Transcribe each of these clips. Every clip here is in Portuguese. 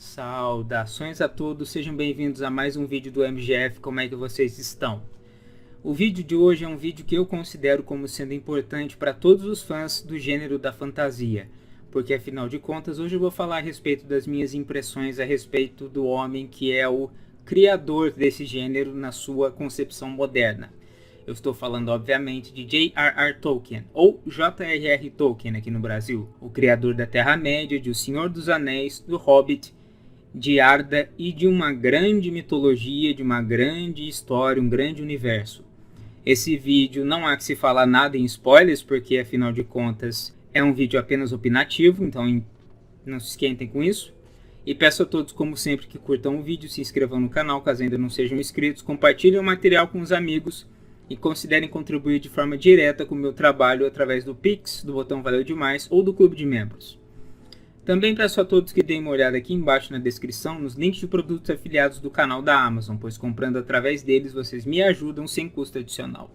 Saudações a todos, sejam bem-vindos a mais um vídeo do MGF, como é que vocês estão? O vídeo de hoje é um vídeo que eu considero como sendo importante para todos os fãs do gênero da fantasia, porque afinal de contas hoje eu vou falar a respeito das minhas impressões a respeito do homem que é o criador desse gênero na sua concepção moderna. Eu estou falando obviamente de J.R.R. Tolkien, ou J.R.R. Tolkien aqui no Brasil, o criador da Terra-média, de O Senhor dos Anéis, do Hobbit, de Arda e de uma grande mitologia, de uma grande história, um grande universo. Esse vídeo não há que se falar nada em spoilers, porque afinal de contas é um vídeo apenas opinativo, então não se esquentem com isso. E peço a todos, como sempre, que curtam o vídeo, se inscrevam no canal caso ainda não sejam inscritos, compartilhem o material com os amigos e considerem contribuir de forma direta com o meu trabalho através do Pix, do botão Valeu Demais ou do Clube de Membros. Também peço a todos que deem uma olhada aqui embaixo na descrição nos links de produtos afiliados do canal da Amazon, pois comprando através deles vocês me ajudam sem custo adicional.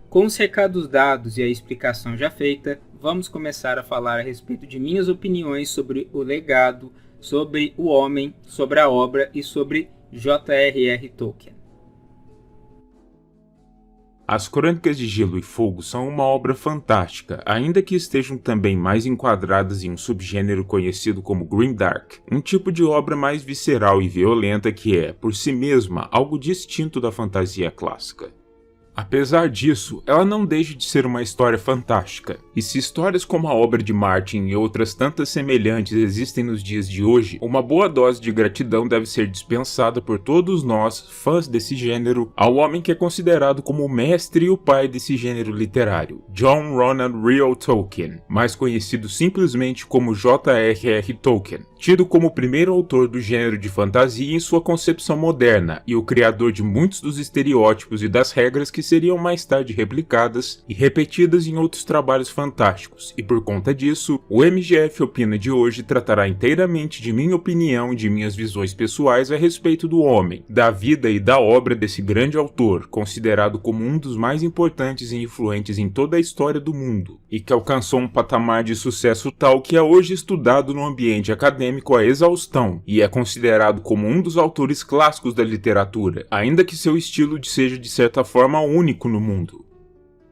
Com os recados dados e a explicação já feita, vamos começar a falar a respeito de minhas opiniões sobre o legado, sobre o homem, sobre a obra e sobre J.R.R. Tolkien. As Crônicas de Gelo e Fogo são uma obra fantástica, ainda que estejam também mais enquadradas em um subgênero conhecido como Grimdark, um tipo de obra mais visceral e violenta que é, por si mesma, algo distinto da fantasia clássica. Apesar disso, ela não deixa de ser uma história fantástica, e se histórias como a obra de Martin e outras tantas semelhantes existem nos dias de hoje, uma boa dose de gratidão deve ser dispensada por todos nós, fãs desse gênero, ao homem que é considerado como o mestre e o pai desse gênero literário, John Ronald Reuel Tolkien, mais conhecido simplesmente como J.R.R. Tolkien, tido como o primeiro autor do gênero de fantasia em sua concepção moderna e o criador de muitos dos estereótipos e das regras que seriam mais tarde replicadas e repetidas em outros trabalhos fantásticos, e por conta disso, o MGF Opina de hoje tratará inteiramente de minha opinião e de minhas visões pessoais a respeito do homem, da vida e da obra desse grande autor, considerado como um dos mais importantes e influentes em toda a história do mundo, e que alcançou um patamar de sucesso tal que é hoje estudado no ambiente acadêmico à exaustão, e é considerado como um dos autores clássicos da literatura, ainda que seu estilo seja de certa forma único no mundo.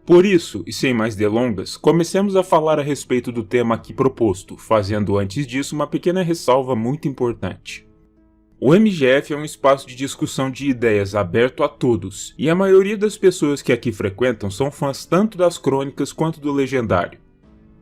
Por isso, e sem mais delongas, comecemos a falar a respeito do tema aqui proposto, fazendo antes disso uma pequena ressalva muito importante. O MGF é um espaço de discussão de ideias aberto a todos, e a maioria das pessoas que aqui frequentam são fãs tanto das crônicas quanto do legendário.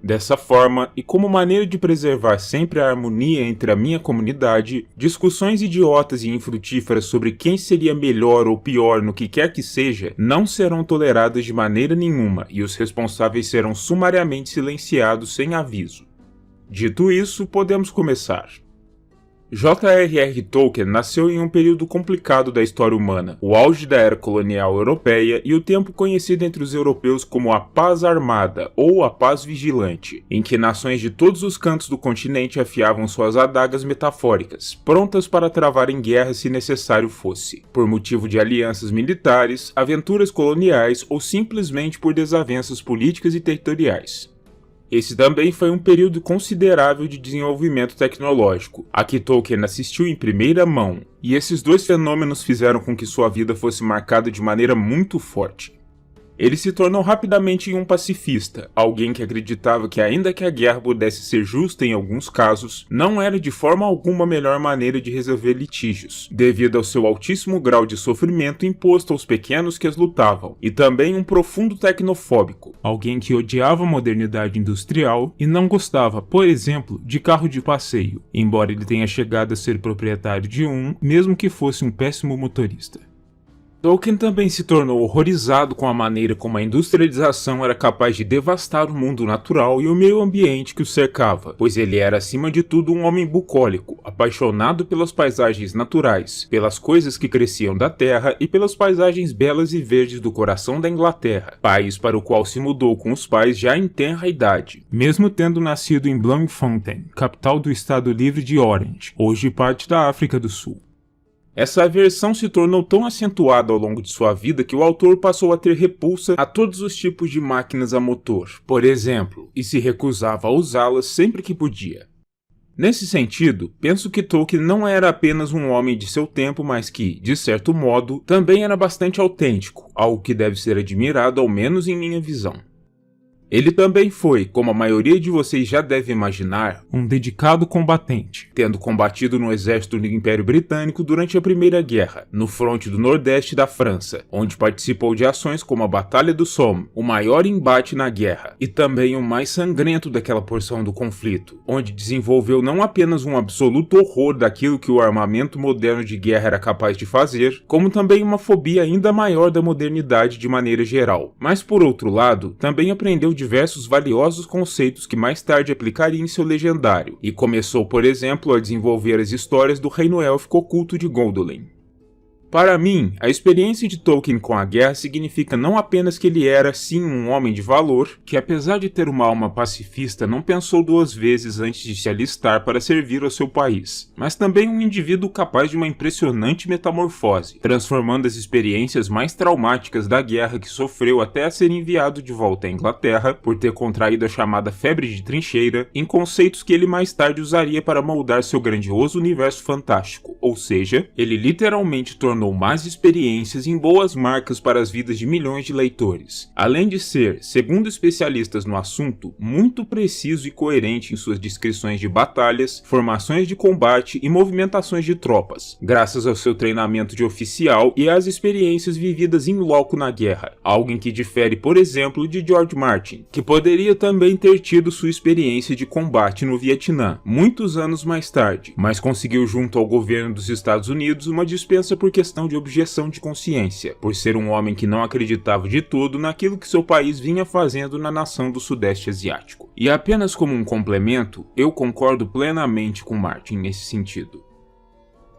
Dessa forma, e como maneira de preservar sempre a harmonia entre a minha comunidade, discussões idiotas e infrutíferas sobre quem seria melhor ou pior no que quer que seja não serão toleradas de maneira nenhuma e os responsáveis serão sumariamente silenciados sem aviso. Dito isso, podemos começar. J.R.R. Tolkien nasceu em um período complicado da história humana, o auge da era colonial europeia e o tempo conhecido entre os europeus como a Paz Armada ou a Paz Vigilante, em que nações de todos os cantos do continente afiavam suas adagas metafóricas, prontas para travar em guerra se necessário fosse, por motivo de alianças militares, aventuras coloniais ou simplesmente por desavenças políticas e territoriais. Esse também foi um período considerável de desenvolvimento tecnológico, a que Tolkien assistiu em primeira mão, e esses dois fenômenos fizeram com que sua vida fosse marcada de maneira muito forte. Ele se tornou rapidamente um pacifista, alguém que acreditava que ainda que a guerra pudesse ser justa em alguns casos, não era de forma alguma a melhor maneira de resolver litígios, devido ao seu altíssimo grau de sofrimento imposto aos pequenos que as lutavam, e também um profundo tecnofóbico, alguém que odiava a modernidade industrial e não gostava, por exemplo, de carro de passeio, embora ele tenha chegado a ser proprietário de um, mesmo que fosse um péssimo motorista. Tolkien também se tornou horrorizado com a maneira como a industrialização era capaz de devastar o mundo natural e o meio ambiente que o cercava, pois ele era acima de tudo um homem bucólico, apaixonado pelas paisagens naturais, pelas coisas que cresciam da terra e pelas paisagens belas e verdes do coração da Inglaterra, país para o qual se mudou com os pais já em tenra idade, mesmo tendo nascido em Bloemfontein, capital do estado livre de Orange, hoje parte da África do Sul. Essa aversão se tornou tão acentuada ao longo de sua vida que o autor passou a ter repulsa a todos os tipos de máquinas a motor, por exemplo, e se recusava a usá-las sempre que podia. Nesse sentido, penso que Tolkien não era apenas um homem de seu tempo, mas que, de certo modo, também era bastante autêntico, algo que deve ser admirado ao menos em minha visão. Ele também foi, como a maioria de vocês já deve imaginar, um dedicado combatente, tendo combatido no exército do Império Britânico durante a Primeira Guerra, no fronte do Nordeste da França, onde participou de ações como a Batalha do Somme, o maior embate na guerra, e também o mais sangrento daquela porção do conflito, onde desenvolveu não apenas um absoluto horror daquilo que o armamento moderno de guerra era capaz de fazer, como também uma fobia ainda maior da modernidade de maneira geral. Mas por outro lado, também aprendeu diversos valiosos conceitos que mais tarde aplicaria em seu legendário, e começou, por exemplo, a desenvolver as histórias do reino élfico oculto de Gondolin. Para mim, a experiência de Tolkien com a guerra significa não apenas que ele era, sim, um homem de valor, que apesar de ter uma alma pacifista, não pensou duas vezes antes de se alistar para servir ao seu país, mas também um indivíduo capaz de uma impressionante metamorfose, transformando as experiências mais traumáticas da guerra que sofreu até a ser enviado de volta à Inglaterra, por ter contraído a chamada febre de trincheira, em conceitos que ele mais tarde usaria para moldar seu grandioso universo fantástico, ou seja, ele literalmente tornou más experiências em boas marcas para as vidas de milhões de leitores, além de ser, segundo especialistas no assunto, muito preciso e coerente em suas descrições de batalhas, formações de combate e movimentações de tropas, graças ao seu treinamento de oficial e às experiências vividas em loco na guerra, algo em que difere, por exemplo, de George Martin, que poderia também ter tido sua experiência de combate no Vietnã, muitos anos mais tarde, mas conseguiu junto ao governo dos Estados Unidos uma dispensa por questão de objeção de consciência, por ser um homem que não acreditava de todo naquilo que seu país vinha fazendo na nação do Sudeste Asiático. E apenas como um complemento, eu concordo plenamente com Martin nesse sentido.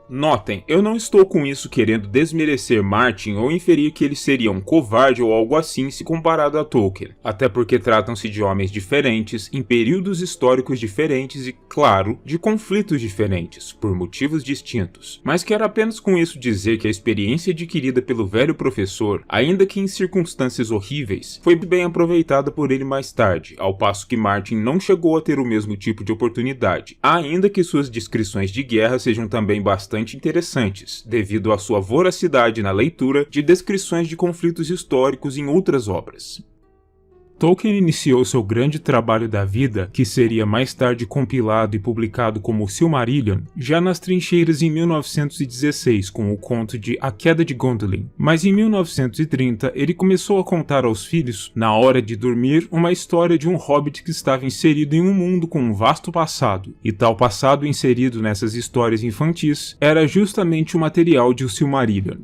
Notem, eu não estou com isso querendo desmerecer Martin ou inferir que ele seria um covarde ou algo assim se comparado a Tolkien, até porque tratam-se de homens diferentes, em períodos históricos diferentes e, claro, de conflitos diferentes, por motivos distintos. Mas quero apenas com isso dizer que a experiência adquirida pelo velho professor, ainda que em circunstâncias horríveis, foi bem aproveitada por ele mais tarde, ao passo que Martin não chegou a ter o mesmo tipo de oportunidade, ainda que suas descrições de guerra sejam também bastante interessantes, devido à sua voracidade na leitura de descrições de conflitos históricos em outras obras. Tolkien iniciou seu grande trabalho da vida, que seria mais tarde compilado e publicado como Silmarillion, já nas trincheiras em 1916 com o conto de A Queda de Gondolin, mas em 1930 ele começou a contar aos filhos, na hora de dormir, uma história de um hobbit que estava inserido em um mundo com um vasto passado, e tal passado inserido nessas histórias infantis era justamente o material de O Silmarillion.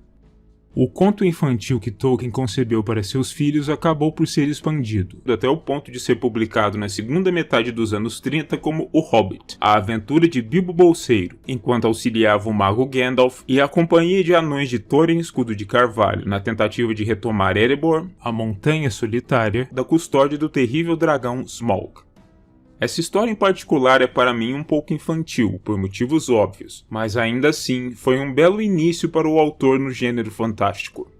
O conto infantil que Tolkien concebeu para seus filhos acabou por ser expandido, até o ponto de ser publicado na segunda metade dos anos 30 como O Hobbit, a aventura de Bilbo Bolseiro, enquanto auxiliava o mago Gandalf e a companhia de anões de Thorin Escudo de Carvalho na tentativa de retomar Erebor, a Montanha Solitária, da custódia do terrível dragão Smaug. Essa história em particular é para mim um pouco infantil, por motivos óbvios, mas ainda assim foi um belo início para o autor no gênero fantástico.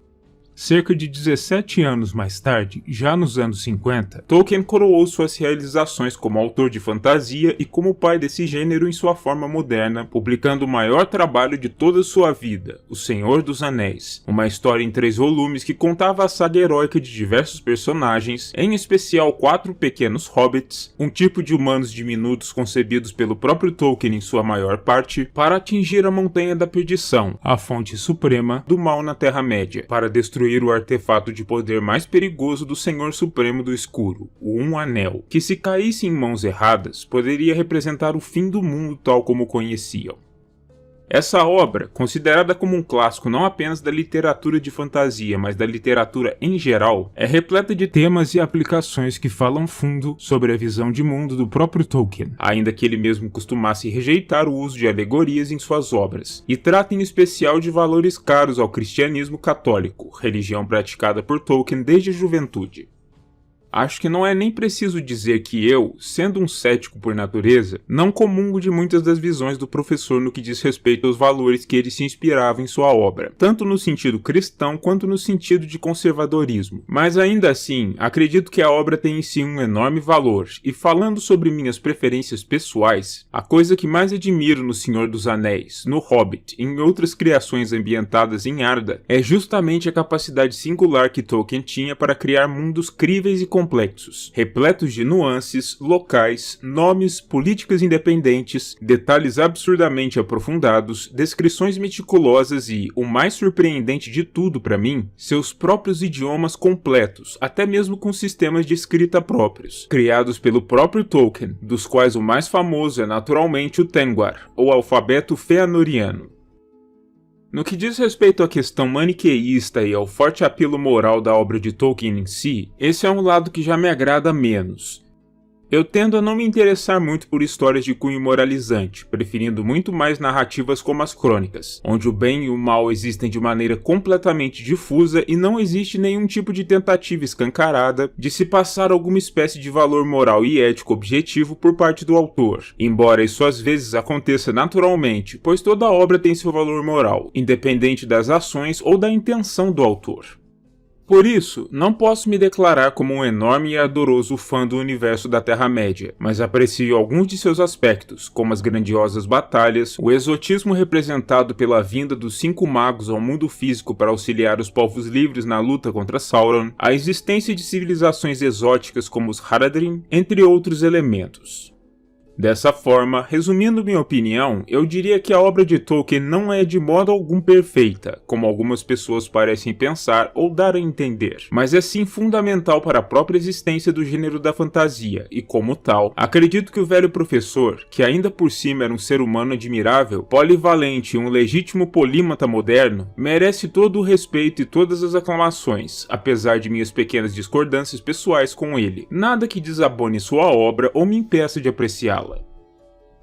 Cerca de 17 anos mais tarde, já nos anos 50, Tolkien coroou suas realizações como autor de fantasia e como pai desse gênero em sua forma moderna, publicando o maior trabalho de toda sua vida, O Senhor dos Anéis, uma história em 3 volumes que contava a saga heróica de diversos personagens, em especial 4 pequenos hobbits, um tipo de humanos diminutos concebidos pelo próprio Tolkien em sua maior parte, para atingir a Montanha da Perdição, a fonte suprema do mal na Terra-média, para destruir o artefato de poder mais perigoso do Senhor Supremo do Escuro, o Um Anel, que se caísse em mãos erradas, poderia representar o fim do mundo tal como o conheciam. Essa obra, considerada como um clássico não apenas da literatura de fantasia, mas da literatura em geral, é repleta de temas e aplicações que falam fundo sobre a visão de mundo do próprio Tolkien, ainda que ele mesmo costumasse rejeitar o uso de alegorias em suas obras, e trata em especial de valores caros ao cristianismo católico, religião praticada por Tolkien desde a juventude. Acho que não é nem preciso dizer que eu, sendo um cético por natureza, não comungo de muitas das visões do professor no que diz respeito aos valores que ele se inspirava em sua obra, tanto no sentido cristão quanto no sentido de conservadorismo. Mas ainda assim, acredito que a obra tem em si um enorme valor, e falando sobre minhas preferências pessoais, a coisa que mais admiro no Senhor dos Anéis, no Hobbit e em outras criações ambientadas em Arda é justamente a capacidade singular que Tolkien tinha para criar mundos críveis e complexos, repletos de nuances, locais, nomes, políticas independentes, detalhes absurdamente aprofundados, descrições meticulosas e, o mais surpreendente de tudo para mim, seus próprios idiomas completos, até mesmo com sistemas de escrita próprios, criados pelo próprio Tolkien, dos quais o mais famoso é naturalmente o Tengwar, ou alfabeto Fëanoriano. No que diz respeito à questão maniqueísta e ao forte apelo moral da obra de Tolkien em si, esse é um lado que já me agrada menos. Eu tendo a não me interessar muito por histórias de cunho moralizante, preferindo muito mais narrativas como as crônicas, onde o bem e o mal existem de maneira completamente difusa e não existe nenhum tipo de tentativa escancarada de se passar alguma espécie de valor moral e ético objetivo por parte do autor, embora isso às vezes aconteça naturalmente, pois toda obra tem seu valor moral, independente das ações ou da intenção do autor. Por isso, não posso me declarar como um enorme e ardoroso fã do universo da Terra-média, mas aprecio alguns de seus aspectos, como as grandiosas batalhas, o exotismo representado pela vinda dos 5 magos ao mundo físico para auxiliar os povos livres na luta contra Sauron, a existência de civilizações exóticas como os Haradrim, entre outros elementos. Dessa forma, resumindo minha opinião, eu diria que a obra de Tolkien não é de modo algum perfeita, como algumas pessoas parecem pensar ou dar a entender, mas é sim fundamental para a própria existência do gênero da fantasia, e como tal, acredito que o velho professor, que ainda por cima era um ser humano admirável, polivalente e um legítimo polímata moderno, merece todo o respeito e todas as aclamações, apesar de minhas pequenas discordâncias pessoais com ele, nada que desabone sua obra ou me impeça de apreciá-la.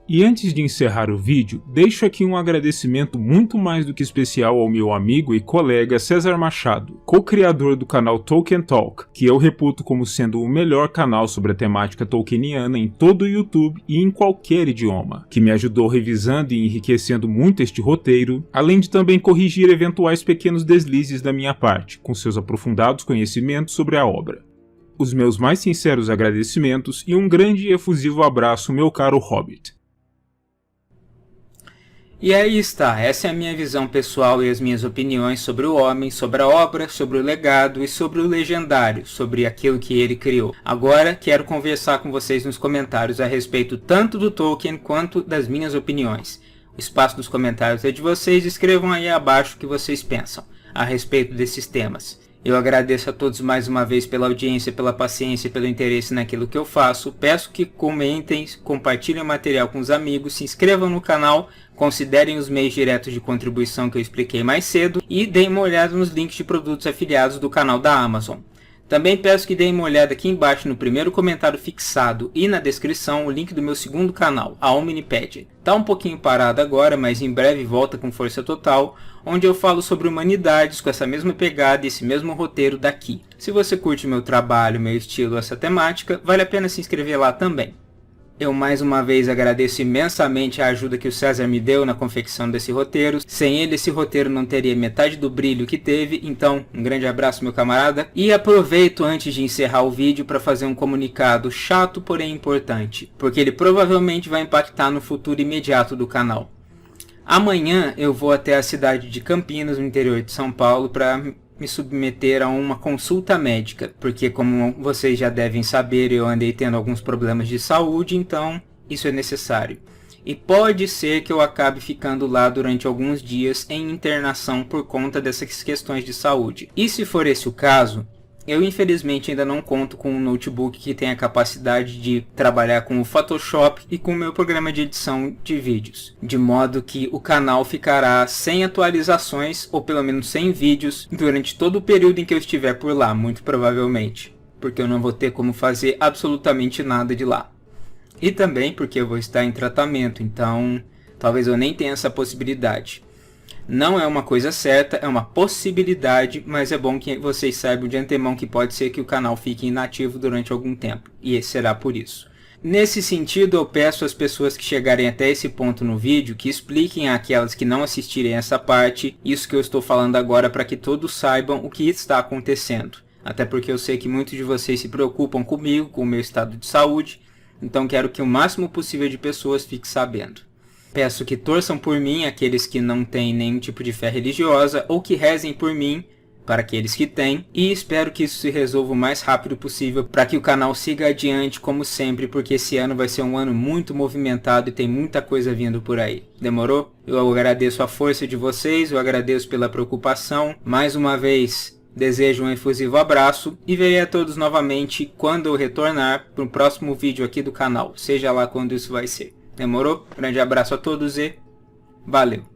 E antes de encerrar o vídeo, deixo aqui um agradecimento muito mais do que especial ao meu amigo e colega César Machado, co-criador do canal Tolkien Talk, que eu reputo como sendo o melhor canal sobre a temática tolkieniana em todo o YouTube e em qualquer idioma, que me ajudou revisando e enriquecendo muito este roteiro, além de também corrigir eventuais pequenos deslizes da minha parte, com seus aprofundados conhecimentos sobre a obra. Os meus mais sinceros agradecimentos e um grande e efusivo abraço, meu caro Hobbit. E aí está, essa é a minha visão pessoal e as minhas opiniões sobre o homem, sobre a obra, sobre o legado e sobre o legendário, sobre aquilo que ele criou. Agora quero conversar com vocês nos comentários a respeito tanto do Tolkien quanto das minhas opiniões. O espaço dos comentários é de vocês, escrevam aí abaixo o que vocês pensam a respeito desses temas. Eu agradeço a todos mais uma vez pela audiência, pela paciência e pelo interesse naquilo que eu faço. Peço que comentem, compartilhem o material com os amigos, se inscrevam no canal, considerem os meios diretos de contribuição que eu expliquei mais cedo e deem uma olhada nos links de produtos afiliados do canal da Amazon. Também peço que deem uma olhada aqui embaixo no primeiro comentário fixado e na descrição o link do meu segundo canal, a Omnipedia. Tá um pouquinho parado agora, mas em breve volta com força total, onde eu falo sobre humanidades com essa mesma pegada e esse mesmo roteiro daqui. Se você curte meu trabalho, meu estilo, essa temática, vale a pena se inscrever lá também. Eu mais uma vez agradeço imensamente a ajuda que o César me deu na confecção desse roteiro. Sem ele esse roteiro não teria metade do brilho que teve, então um grande abraço meu camarada. E aproveito antes de encerrar o vídeo para fazer um comunicado chato porém importante, porque ele provavelmente vai impactar no futuro imediato do canal. Amanhã eu vou até a cidade de Campinas, no interior de São Paulo, para me submeter a uma consulta médica, porque como vocês já devem saber, eu andei tendo alguns problemas de saúde, então isso é necessário. E pode ser que eu acabe ficando lá durante alguns dias em internação por conta dessas questões de saúde. E se for esse o caso, eu infelizmente ainda não conto com um notebook que tenha a capacidade de trabalhar com o Photoshop e com o meu programa de edição de vídeos. De modo que o canal ficará sem atualizações, ou pelo menos sem vídeos, durante todo o período em que eu estiver por lá, muito provavelmente. Porque eu não vou ter como fazer absolutamente nada de lá. E também porque eu vou estar em tratamento, então talvez eu nem tenha essa possibilidade. Não é uma coisa certa, é uma possibilidade, mas é bom que vocês saibam de antemão que pode ser que o canal fique inativo durante algum tempo, e será por isso. Nesse sentido, eu peço às pessoas que chegarem até esse ponto no vídeo que expliquem àquelas que não assistirem essa parte, isso que eu estou falando agora, para que todos saibam o que está acontecendo. Até porque eu sei que muitos de vocês se preocupam comigo, com o meu estado de saúde, então quero que o máximo possível de pessoas fique sabendo. Peço que torçam por mim aqueles que não têm nenhum tipo de fé religiosa ou que rezem por mim para aqueles que têm, e espero que isso se resolva o mais rápido possível para que o canal siga adiante como sempre, porque esse ano vai ser um ano muito movimentado e tem muita coisa vindo por aí. Demorou? Eu agradeço a força de vocês, eu agradeço pela preocupação. Mais uma vez, desejo um efusivo abraço e verei a todos novamente quando eu retornar para o próximo vídeo aqui do canal, seja lá quando isso vai ser. Demorou? Grande abraço a todos e valeu!